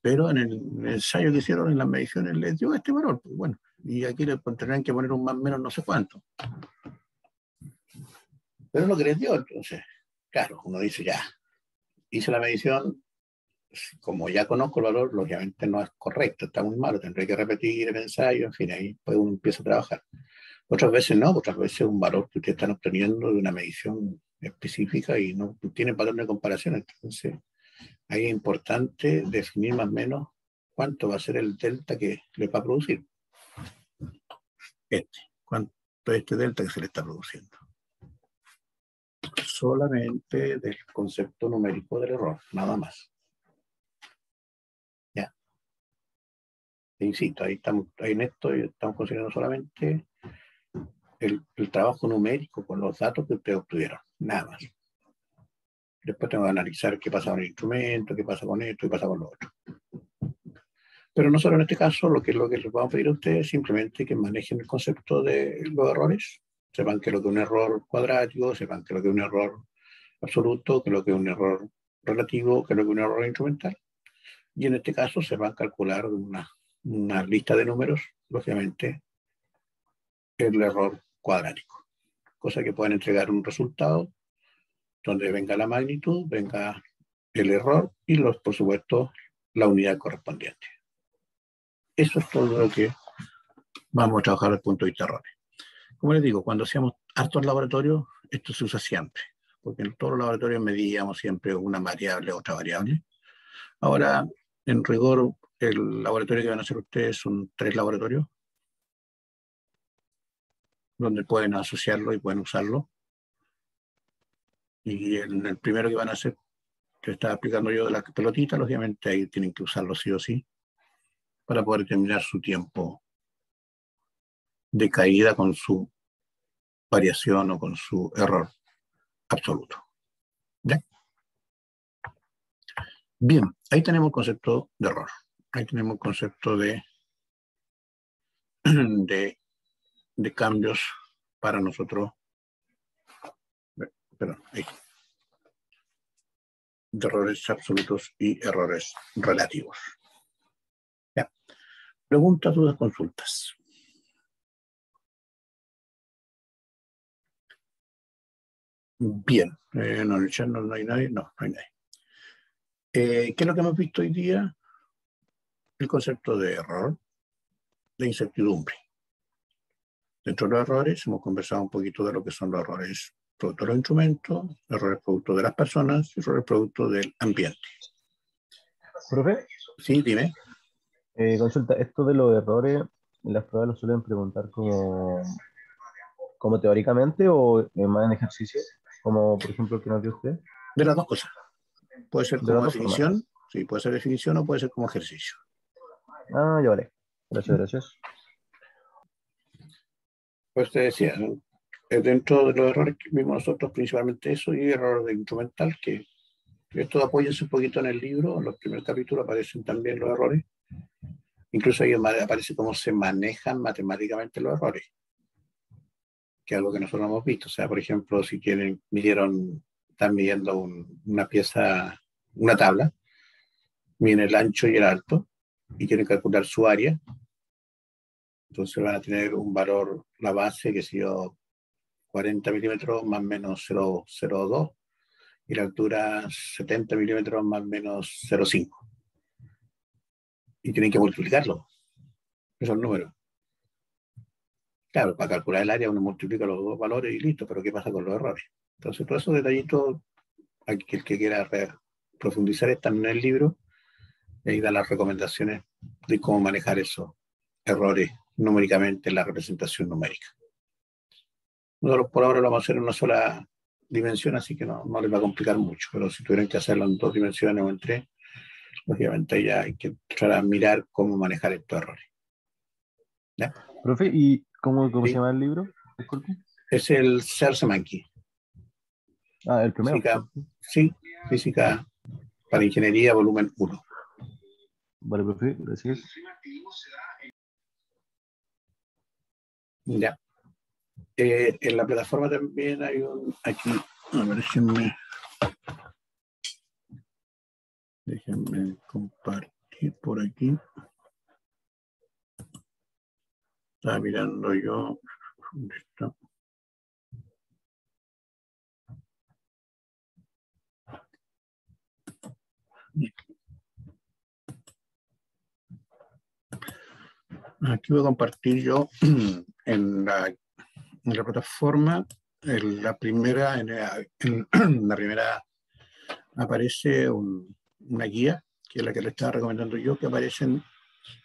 Pero en el ensayo que hicieron en las mediciones les dio este valor. Pues bueno, y aquí le tendrán que poner un más o menos no sé cuánto. Pero lo que les dio, entonces, claro, uno dice ya, hice la medición, como ya conozco el valor, lógicamente no es correcto, está muy malo, tendré que repetir el ensayo, en fin, ahí pues uno empieza a trabajar. Otras veces no, otras veces un valor que ustedes están obteniendo de una medición específica y no tiene patrón de comparación, entonces ahí es importante definir más o menos cuánto va a ser el delta que le va a producir. Cuánto es este delta que se le está produciendo. Solamente del concepto numérico del error, nada más. Ya. E insisto, ahí en esto estamos considerando solamente el trabajo numérico con los datos que ustedes obtuvieron, nada más. Después tengo que analizar qué pasa con el instrumento, qué pasa con esto, qué pasa con lo otro. Pero no solo en este caso, lo que les vamos a pedir a ustedes, simplemente que manejen el concepto de los errores, sepan que lo que es un error cuadrático, sepan que lo que es un error absoluto, que lo que es un error relativo, que lo que es un error instrumental. Y en este caso sepan calcular una lista de números, lógicamente, el error cuadrático. Cosa que pueden entregar un resultado donde venga la magnitud, venga el error y, por supuesto, la unidad correspondiente. Eso es todo lo que vamos a trabajar desde el punto de vista de errores. Como les digo, cuando hacíamos hartos laboratorios, esto se usa siempre, porque en todos los laboratorios medíamos siempre una variable u otra variable. Ahora, en rigor, el laboratorio que van a hacer ustedes son 3 laboratorios, donde pueden asociarlo y pueden usarlo. Y en el primero que van a hacer, que estaba explicando yo de la pelotita, lógicamente ahí tienen que usarlo sí o sí, para poder determinar su tiempo de caída con su variación o con su error absoluto. ¿Ya? Bien, ahí tenemos el concepto de error. Ahí tenemos el concepto de cambios para nosotros. Perdón, ahí. De errores absolutos y errores relativos. ¿Ya? Preguntas, dudas, consultas. Bien, no, en el chat no hay nadie. No hay nadie. ¿Qué es lo que hemos visto hoy día? el concepto de error, de incertidumbre. Dentro de los errores hemos conversado un poquito de lo que son los errores producto de los instrumentos, errores producto de las personas y errores producto del ambiente. Profe, Sí, dime. consulta, esto de los errores, en las pruebas lo suelen preguntar como teóricamente o más en ejercicio, como por ejemplo el que nos dio usted, De las dos cosas. Puede ser de como las dos formas. definición, sí, puede ser definición o puede ser como ejercicio. Ah, ya vale. Gracias, gracias. Pues te decía, ¿no? Dentro de los errores que vimos nosotros, principalmente eso y error de instrumental, que esto apóyense un poquito en el libro, en los primeros capítulos aparecen también los errores. Incluso ahí aparece cómo se manejan matemáticamente los errores, que es algo que nosotros hemos visto. O sea, por ejemplo, si están midiendo una pieza, una tabla, miden el ancho y el alto, y quieren calcular su área, entonces van a tener un valor, la base, que si yo 40 milímetros más o menos 0,02 y la altura 70 milímetros más o menos 0,5. Y tienen que multiplicarlo, esos números. Claro, para calcular el área uno multiplica los dos valores y listo, pero ¿qué pasa con los errores? Entonces, todos esos detallitos, el que quiera profundizar están en el libro, y ahí da las recomendaciones de cómo manejar esos errores numéricamente en la representación numérica. Nosotros por ahora lo vamos a hacer en una sola dimensión, así que no les va a complicar mucho, pero si tuvieran que hacerlo en 2 dimensiones o en 3, lógicamente ya hay que entrar a mirar cómo manejar estos errores. ¿Ya? Profe, ¿y cómo Sí. se llama el libro? Disculpe. Es el Sersemanki. Ah, el primero. Física, sí, física para ingeniería, volumen 1. Vale, profe, gracias. Ya. En la plataforma también hay aquí, a ver, déjenme compartir por aquí. Estaba mirando yo, ¿dónde está? Aquí voy a compartir yo en la plataforma, en la primera aparece una guía, que es la que le estaba recomendando yo, que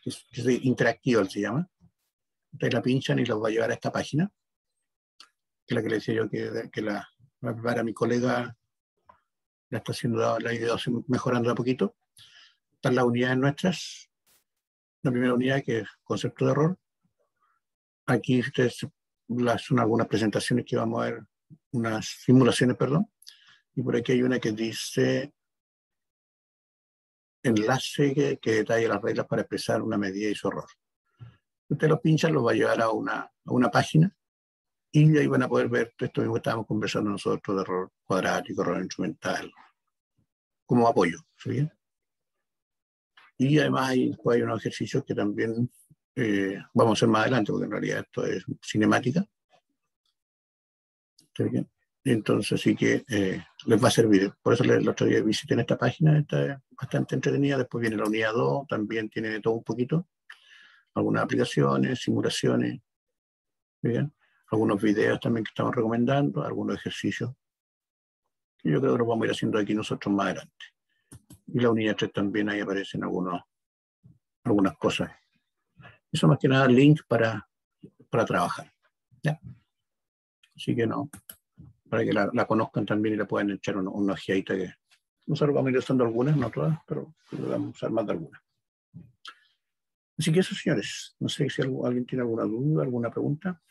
es interactiva, se llama. Ustedes la pinchan y los va a llevar a esta página, que es la que le decía yo que la va a preparar mi colega, la está haciendo, la ha ido mejorando de a poquito. Están las unidades nuestras. La primera unidad, que es concepto de error. Aquí ustedes son algunas presentaciones que vamos a ver, unas simulaciones, perdón. Y por aquí hay una que dice enlace que detalla las reglas para expresar una medida y su error. Ustedes lo pinchan, los va a llevar a una página y ahí van a poder ver esto mismo que estábamos conversando nosotros de error cuadrático, error instrumental, como apoyo. ¿Sí? Y además hay unos ejercicios que también vamos a hacer más adelante, porque en realidad esto es cinemática. ¿Sí? Entonces sí que les va a servir. Por eso el otro día visiten esta página, está bastante entretenida. Después viene la unidad 2, también tiene de todo un poquito. Algunas aplicaciones, simulaciones, ¿bien? Algunos videos también que estamos recomendando, algunos ejercicios que yo creo que los vamos a ir haciendo aquí nosotros más adelante. Y la unidad 3 también, ahí aparecen algunas cosas. Eso más que nada links para trabajar. ¿Ya? Así que no, para que la conozcan también y la puedan echar una ojeadita, que nosotros vamos a ir usando algunas, no todas, pero vamos a usar más de algunas. Así que eso, señores. No sé si alguien tiene alguna duda, alguna pregunta.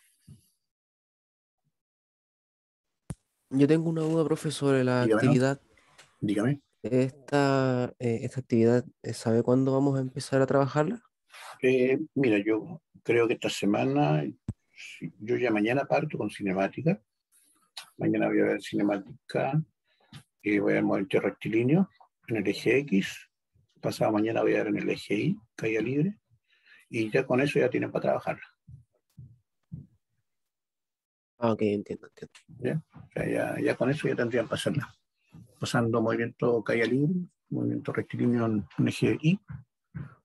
Yo tengo una duda, profe, sobre la Dígame, ¿no? actividad. Dígame. Esta actividad, ¿sabe cuándo vamos a empezar a trabajarla? Mira, yo creo que esta semana, yo ya mañana parto con cinemática. Mañana voy a ver cinemática, voy a ver movimiento rectilíneo en el eje X. Pasado mañana voy a ver en el eje Y, caída libre. Y ya con eso ya tienen para trabajarla. Ah, ok, entiendo. ¿Ya? O sea, ya con eso ya tendrían para hacerla. Pasando movimiento caída libre, movimiento rectilíneo en eje Y,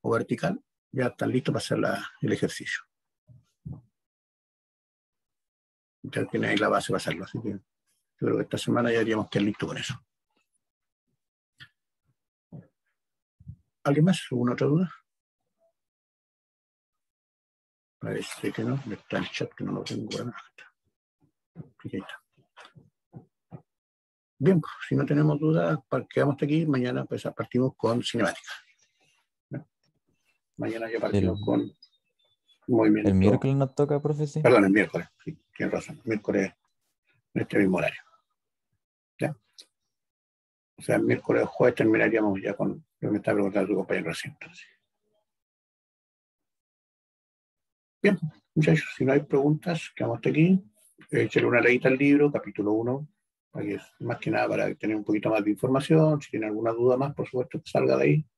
o vertical, ya están listos para hacer el ejercicio. Ya tienen ahí la base para hacerlo, así que yo creo que esta semana ya deberíamos estar listos con eso. ¿Alguien más? ¿Alguna otra duda? Parece que no, está el chat que no lo tengo para nada. Aquí está. Bien, pues, si no tenemos dudas, quedamos hasta aquí. Mañana pues partimos con cinemática. ¿No? Mañana ya partimos con movimiento. ¿El miércoles nos toca, profesor? Perdón, el miércoles, sí, tienes razón. El miércoles en este mismo horario. ¿Ya? O sea, el miércoles o jueves terminaríamos ya con lo que me está preguntando tu compañero recién. Entonces. Bien, muchachos, si no hay preguntas, quedamos hasta aquí. Échale una leída al libro, capítulo 1, más que nada para tener un poquito más de información. Si tienen alguna duda más, por supuesto, que salga de ahí,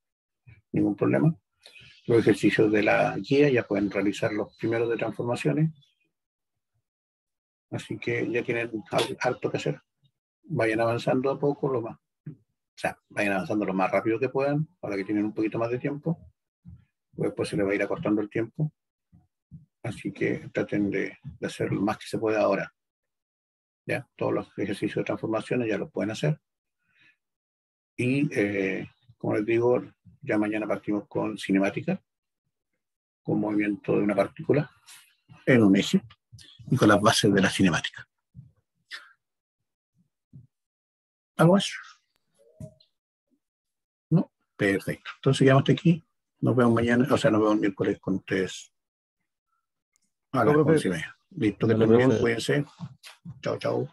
ningún problema. Los ejercicios de la guía ya pueden realizar los primeros de transformaciones. Así que ya tienen harto que hacer. Vayan avanzando a poco, vayan avanzando lo más rápido que puedan, ahora que tienen un poquito más de tiempo. Después se les va a ir acortando el tiempo. Así que traten de hacer lo más que se pueda ahora. ¿Ya? Todos los ejercicios de transformaciones ya los pueden hacer. Y, como les digo, ya mañana partimos con cinemática, con movimiento de una partícula en un eje y con las bases de la cinemática. ¿Algo más? ¿No? Perfecto. Entonces quedamos hasta aquí. Nos vemos mañana, nos vemos el miércoles con ustedes a las 11:30. Listo, que estén bien, cuídense. Chao, chao.